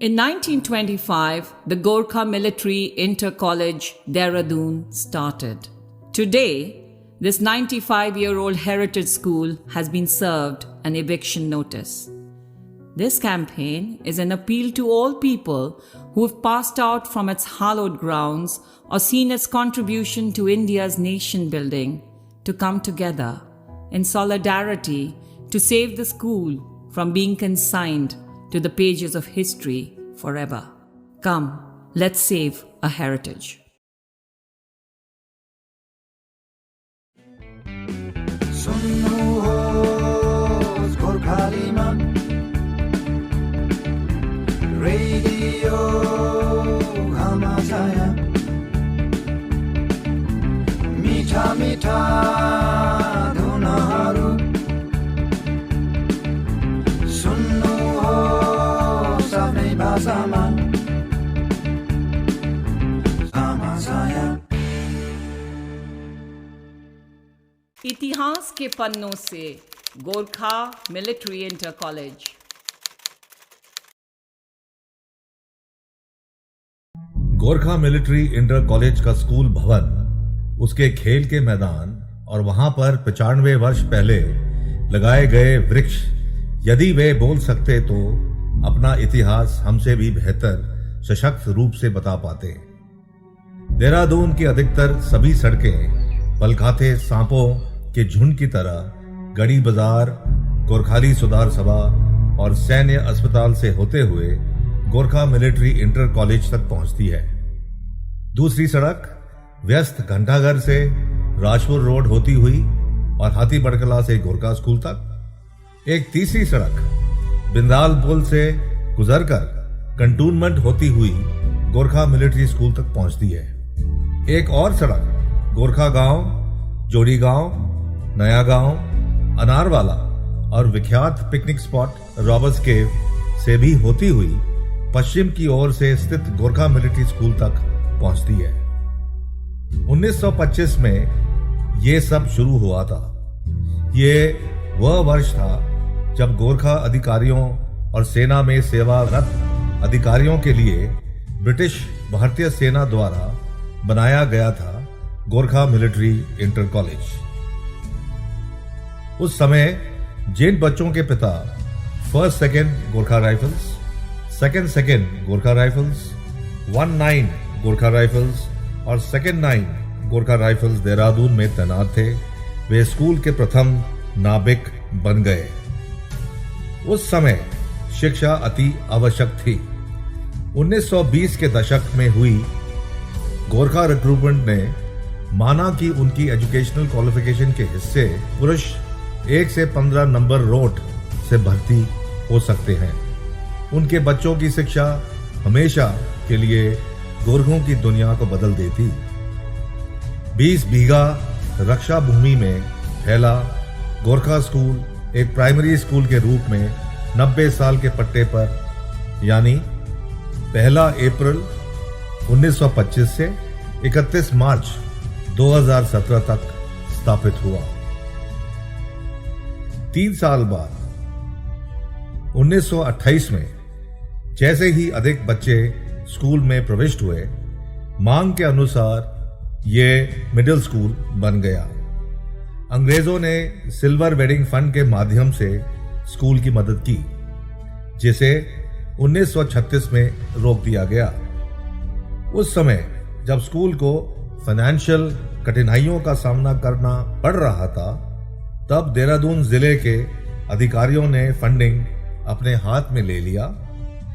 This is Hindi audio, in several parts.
In 1925, the Gorkha Military Inter-College, Dehradun started. Today, this 95-year-old heritage school has been served an eviction notice. This campaign is an appeal to all people who have passed out from its hallowed grounds or seen its contribution to India's nation building to come together in solidarity to save the school from being consigned to the pages of history forever. Come, let's save a heritage. Sunnuhos Gorkhaliman Radio Hamasaya Mita Mita Dunaharu Sunnuhos Savne Basaman Hamasaya इतिहास के पन्नों से Gorkha military inter college. Gorkha military inter college का स्कूल भवन, उसके खेल के मैदान और वहां पर 95 वर्ष पहले लगाए गए वृक्ष यदि वे बोल सकते तो अपना इतिहास हमसे भी बेहतर सशक्त रूप से बता पाते। देहरादून की अधिकतर सभी सड़कें पलखाते सांपों के झुंड की तरह गढ़ी बाजार, गोरखाली सुधार सभा और सैन्य अस्पताल से होते हुए गोरखा मिलिट्री इंटर कॉलेज तक पहुंचती है। दूसरी सड़क व्यस्त घंटाघर से राजपुर रोड होती हुई और हाथी बड़कला से गोरखा स्कूल तक। एक तीसरी सड़क बिंदाल पुल से गुजरकर कंटोनमेंट होती हुई गोरखा मिलिट्री स्कूल तक पहुंचती है। एक और सड़क गोरखा गांव, जोड़ी गांव, नया गांव, अनारवाला और विख्यात पिकनिक स्पॉट रॉबर्ट्स केव से भी होती हुई पश्चिम की ओर से स्थित गोरखा मिलिट्री स्कूल तक पहुंचती है। 1925 में ये सब शुरू हुआ था। ये वह वर्ष था जब गोरखा अधिकारियों और सेना में सेवारत अधिकारियों के लिए ब्रिटिश भारतीय सेना द्वारा बनाया गया था गोरखा मिलिट्री इंटर कॉलेज। उस समय जिन बच्चों के पिता first second Gorkha rifles, second Gorkha rifles, 19 Gorkha rifles और सेकेंड 9 गोरखा राइफल्स देहरादून में तैनात थे, वे स्कूल के प्रथम नाविक बन गए। उस समय शिक्षा अति आवश्यक थी। 1920 के दशक में हुई गोरखा रिक्रूटमेंट ने माना कि उनकी एजुकेशनल क्वालिफिकेशन के हिस्से पुरुष 1 से 15 नंबर रोट से भर्ती हो सकते हैं। उनके बच्चों की शिक्षा हमेशा के लिए गोरखों की दुनिया को बदल देती। 20 बीघा रक्षा भूमि में फैला गोरखा स्कूल एक प्राइमरी स्कूल के रूप में 90 साल के पट्टे पर यानी 1 अप्रैल 1925 से 31 मार्च 2017 तक स्थापित हुआ। 3 साल बाद 1928 में जैसे ही अधिक बच्चे स्कूल में प्रविष्ट हुए, मांग के अनुसार ये मिडिल स्कूल बन गया। अंग्रेजों ने सिल्वर वेडिंग फंड के माध्यम से स्कूल की मदद की, जिसे 1936 में रोक दिया गया। उस समय जब स्कूल को फाइनेंशियल कठिनाइयों का सामना करना पड़ रहा था, तब देहरादून जिले के अधिकारियों ने फंडिंग अपने हाथ में ले लिया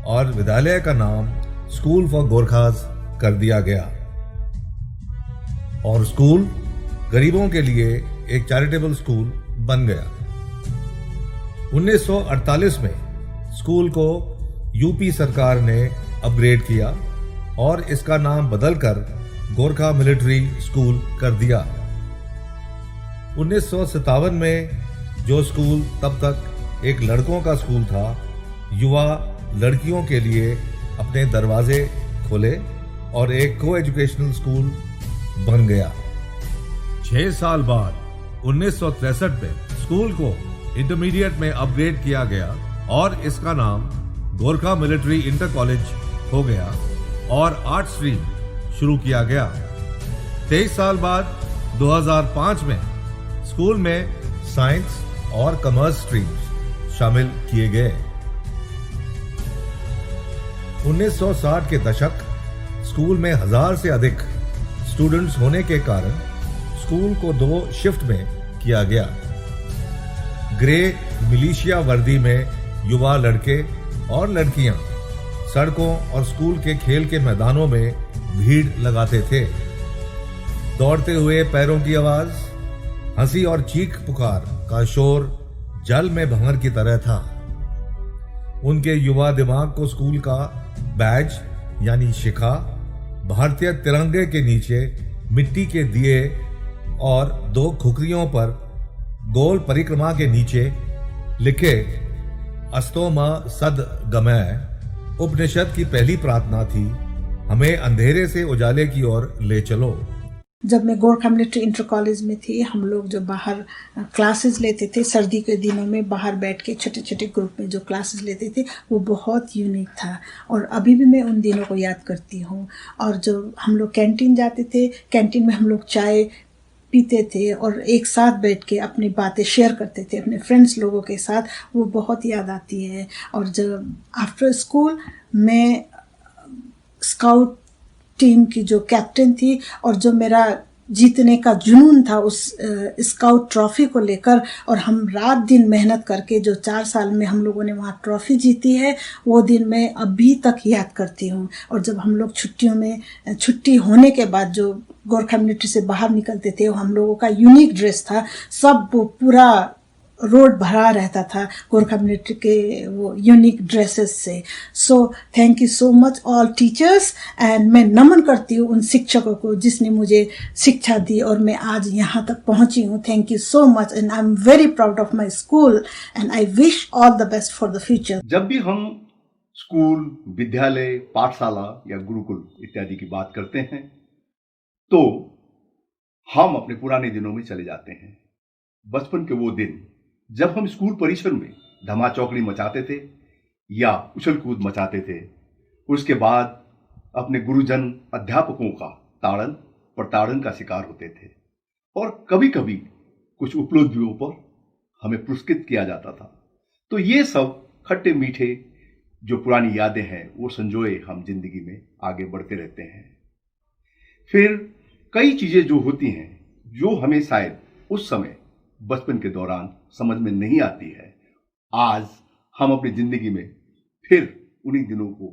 और विद्यालय का नाम स्कूल फॉर गोरखाज कर दिया गया और स्कूल गरीबों के लिए एक चैरिटेबल स्कूल बन गया। 1948 में स्कूल को यूपी सरकार ने अपग्रेड किया और इसका नाम बदलकर गोरखा मिलिट्री स्कूल कर दिया। 1957 में जो स्कूल तब तक एक लड़कों का स्कूल था, युवा लड़कियों के लिए अपने दरवाजे खोले और एक को एजुकेशनल स्कूल बन गया। 6 साल बाद 1963 में स्कूल को इंटरमीडिएट में अपग्रेड किया गया और इसका नाम गोरखा मिलिट्री इंटर कॉलेज हो गया और आर्ट स्ट्रीम शुरू किया गया। 23 साल बाद 2005 में स्कूल में साइंस और कॉमर्स स्ट्रीम्स शामिल किए गए। 1960 के दशक स्कूल में 1000 से अधिक स्टूडेंट्स होने के कारण स्कूल को 2 शिफ्ट में किया गया। ग्रे मिलिशिया वर्दी में युवा लड़के और लड़कियां सड़कों और स्कूल के खेल के मैदानों में भीड़ लगाते थे। दौड़ते हुए पैरों की आवाज, हंसी और चीख पुकार का शोर जल में भंवर की तरह था। उनके युवा दिमाग को स्कूल का बैज यानी शिखा, भारतीय तिरंगे के नीचे मिट्टी के दिए और 2 खुकरियों पर गोल परिक्रमा के नीचे लिखे अस्तो मा सद गमय उपनिषद की पहली प्रार्थना थी, हमें अंधेरे से उजाले की ओर ले चलो। जब मैं गोरखा मिलिट्री इंटर कॉलेज में थी, हम लोग जो बाहर क्लासेस लेते थे, सर्दी के दिनों में बाहर बैठ के छोटे छोटे ग्रुप में जो क्लासेस लेते थे, वो बहुत यूनिक था और अभी भी मैं उन दिनों को याद करती हूँ। और जो हम लोग कैंटीन जाते थे, कैंटीन में हम लोग चाय पीते थे और एक साथ बैठ के अपनी बातें शेयर करते थे अपने फ्रेंड्स लोगों के साथ, वो बहुत याद आती है। और जब आफ्टर स्कूल मैं स्काउट टीम की जो कैप्टन थी और जो मेरा जीतने का जुनून था उस स्काउट ट्रॉफी को लेकर, और हम रात दिन मेहनत करके जो 4 साल में हम लोगों ने वहाँ ट्रॉफी जीती है, वो दिन मैं अभी तक याद करती हूँ। और जब हम लोग छुट्टियों में छुट्टी होने के बाद जो गोरखा मिलिट्री से बाहर निकलते थे, वो हम लोगों का यूनिक ड्रेस था, सब वो पूरा रोड भरा रहता था गोरखा मिलिट्री के वो यूनिक ड्रेसेस से। So thank you so much all teachers, and मैं नमन करती हूँ उन शिक्षकों को जिसने मुझे शिक्षा दी और मैं आज यहाँ तक पहुँची हूँ। Thank you so much and I am very proud of my school and I wish all the best for the future. जब भी हम स्कूल, विद्यालय, पाठशाला या गुरुकुल इत्यादि की बात करते हैं तो हम अपने पुराने दिनों में चले जाते हैं। बचपन के वो दिन जब हम स्कूल परिसर में धमाचौकड़ी मचाते थे या उछल कूद मचाते थे, उसके बाद अपने गुरुजन अध्यापकों का ताड़न प्रताड़न का शिकार होते थे और कभी कभी कुछ उपलब्धियों पर हमें पुरस्कृत किया जाता था। तो ये सब खट्टे मीठे जो पुरानी यादें हैं वो संजोए हम जिंदगी में आगे बढ़ते रहते हैं। फिर कई चीजें जो होती हैं जो हमें शायद उस समय बचपन के दौरान समझ में नहीं आती है, आज हम अपनी जिंदगी में फिर उन्हीं दिनों को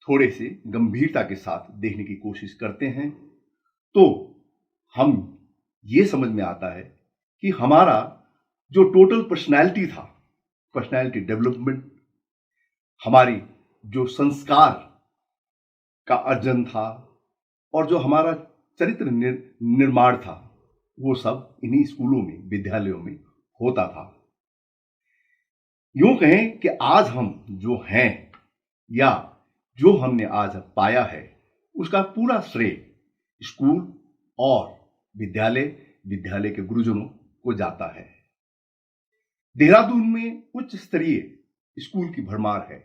थोड़े से गंभीरता के साथ देखने की कोशिश करते हैं, तो हम ये समझ में आता है कि हमारा जो टोटल पर्सनैलिटी था, पर्सनैलिटी डेवलपमेंट, हमारी जो संस्कार का अर्जन था और जो हमारा चरित्र निर्माण था, वो सब इन्हीं स्कूलों में, विद्यालयों में होता था। यूं कहें कि आज हम जो हैं या जो हमने आज पाया है, उसका पूरा श्रेय स्कूल और विद्यालय के गुरुजनों को जाता है। देहरादून में उच्च स्तरीय स्कूल की भरमार है,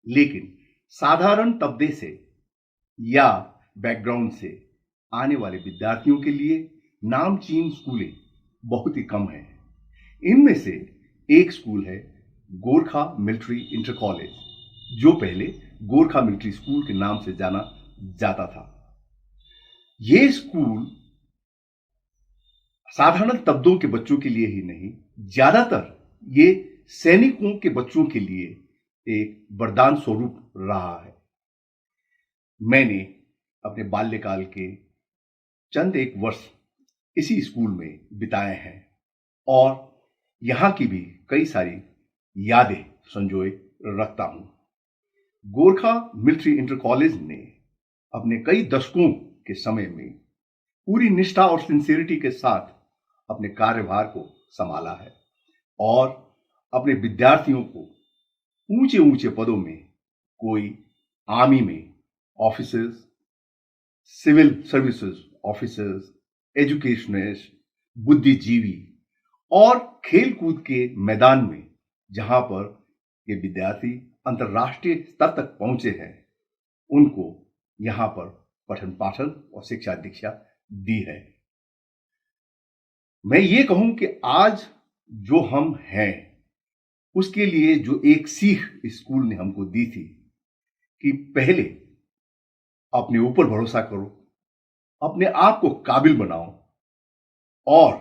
लेकिन साधारण तबके से या बैकग्राउंड से आने वाले विद्यार्थियों के लिए नामचीन स्कूलें बहुत ही कम हैं। इनमें से एक स्कूल है गोरखा मिलिट्री इंटर कॉलेज, जो पहले गोरखा मिलिट्री स्कूल के नाम से जाना जाता था। ये स्कूल साधारण तबकों के बच्चों के लिए ही नहीं, ज्यादातर ये सैनिकों के बच्चों के लिए एक वरदान स्वरूप रहा है। मैंने अपने बाल्यकाल के चंद एक वर्ष इसी स्कूल में बिताए हैं और यहां की भी कई सारी यादें संजोए रखता हूं। गोरखा मिलिट्री इंटर कॉलेज ने अपने कई दशकों के समय में पूरी निष्ठा और सिंसियरिटी के साथ अपने कार्यभार को संभाला है और अपने विद्यार्थियों को ऊंचे ऊंचे पदों में, कोई आर्मी में officers, civil services officers, educationist, बुद्धिजीवी और खेल कूद के मैदान में, जहां पर ये विद्यार्थी अंतर्राष्ट्रीय स्तर तक पहुंचे हैं उनको यहां पर पठन पाठन और शिक्षा दीक्षा दी है। मैं ये कहूं कि आज जो हम हैं उसके लिए जो एक सीख स्कूल ने हमको दी थी कि पहले अपने ऊपर भरोसा करो, अपने आप को काबिल बनाओ और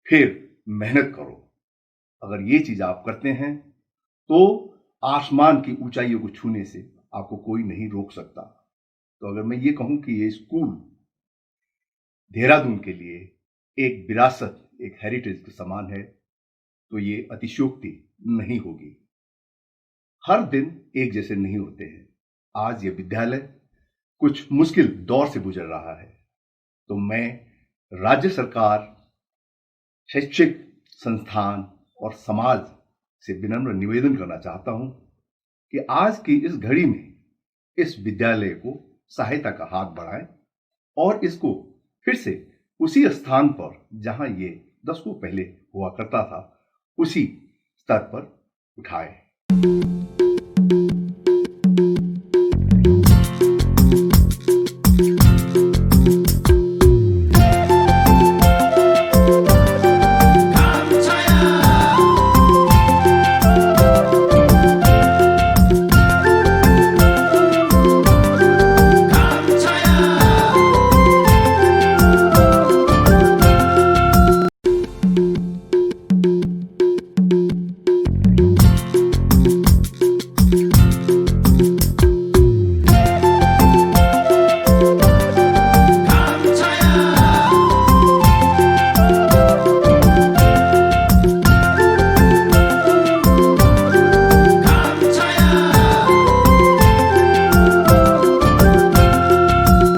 फिर मेहनत करो। अगर ये चीज आप करते हैं तो आसमान की ऊंचाइयों को छूने से आपको कोई नहीं रोक सकता। तो अगर मैं ये कहूं कि ये स्कूल देहरादून के लिए एक विरासत, एक हेरिटेज के समान है तो ये अतिशयोक्ति नहीं होगी। हर दिन एक जैसे नहीं होते हैं। आज ये विद्यालय कुछ मुश्किल दौर से गुजर रहा है, तो मैं राज्य सरकार, शैक्षिक संस्थान और समाज से विनम्र निवेदन करना चाहता हूं कि आज की इस घड़ी में इस विद्यालय को सहायता का हाथ बढ़ाएं और इसको फिर से उसी स्थान पर जहां ये दशकों पहले हुआ करता था उसी स्तर पर उठाएं।